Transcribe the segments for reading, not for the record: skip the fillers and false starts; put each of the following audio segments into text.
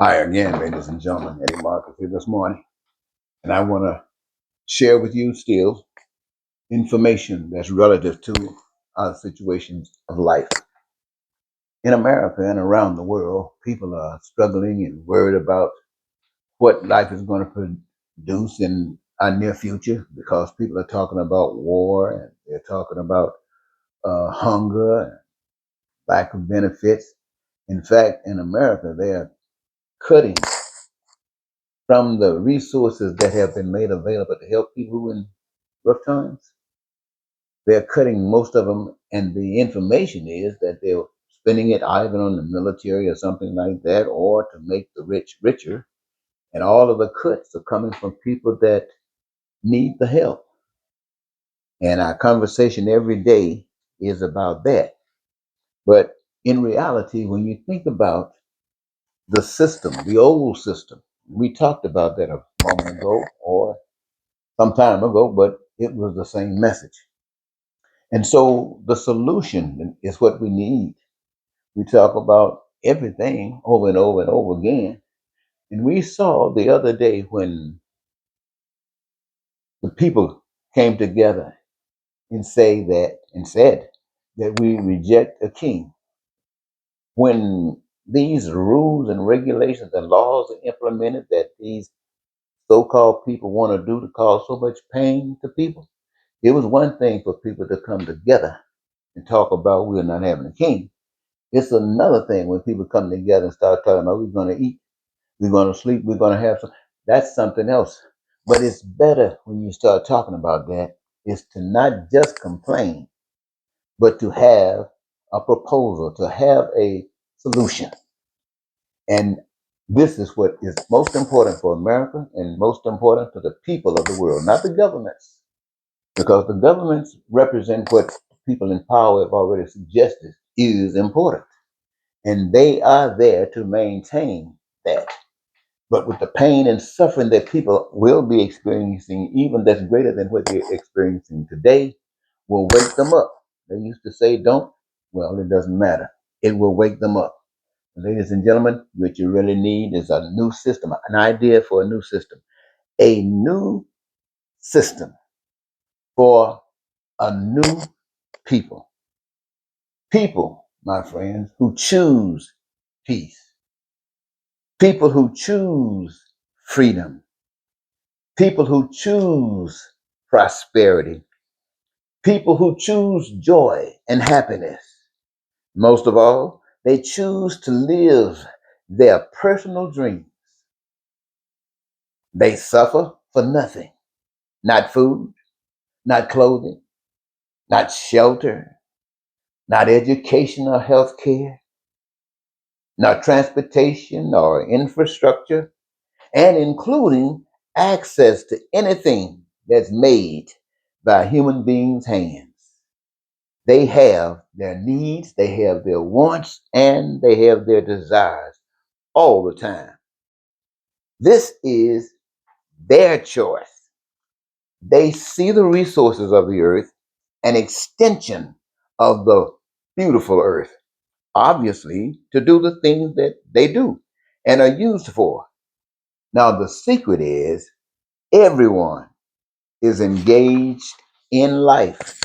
Hi again, ladies and gentlemen. Eddie Marcus here this morning, and I want to share with you still information that's relative to our situations of life. In America and around the world, people are struggling and worried about what life is going to produce in our near future because people are talking about war and they're talking about hunger and lack of benefits. In fact, in America, they are cutting from the resources that have been made available to help people in rough times. They're cutting most of them, and the information is that they're spending it either on the military or something like that, or to make the rich richer. And all of the cuts are coming from people that need the help. And our conversation every day is about that. But in reality, when you think about the system, the old system, we talked about that a moment ago or some time ago, but it was the same message. And so the solution is what we need. We talk about everything over and over and over again. And we saw the other day when the people came together and said that we reject a king. When these rules and regulations and laws are implemented that these so-called people want to do to cause so much pain to people, it was one thing for people to come together and talk about we're not having a king. It's another thing when people come together and start talking about we're going to eat, we're going to sleep, we're going to have some. That's something else. But it's better when you start talking about that is to not just complain, but to have a proposal, to have a solution. And this is what is most important for America and most important to the people of the world, not the governments, because the governments represent what people in power have already suggested is important. And they are there to maintain that. But with the pain and suffering that people will be experiencing, even that's greater than what they're experiencing today, will wake them up. They used to say, don't. Well, it doesn't matter. It will wake them up. Ladies and gentlemen, what you really need is a new system, an idea for a new system. A new system for a new people. People, my friends, who choose peace. People who choose freedom. People who choose prosperity. People who choose joy and happiness. Most of all, they choose to live their personal dreams. They suffer for nothing. Not food, not clothing, not shelter, not education or health care, not transportation or infrastructure, and including access to anything that's made by human beings' hands. They have their needs, they have their wants, and they have their desires all the time. This is their choice. They see the resources of the earth, an extension of the beautiful earth, obviously, to do the things that they do and are used for. Now, the secret is everyone is engaged in life.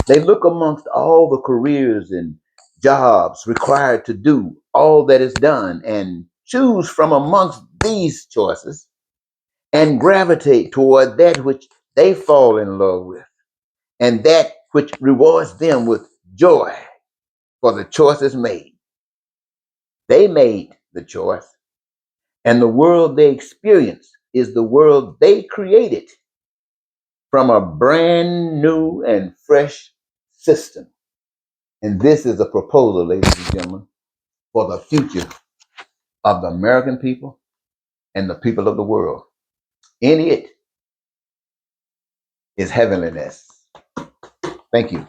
They look amongst all the careers and jobs required to do all that is done and choose from amongst these choices and gravitate toward that which they fall in love with and that which rewards them with joy for the choices made. They made the choice, and the world they experience is the world they created from a brand new and fresh system. And this is a proposal, ladies and gentlemen, for the future of the American people and the people of the world. In it is heavenliness. Thank you.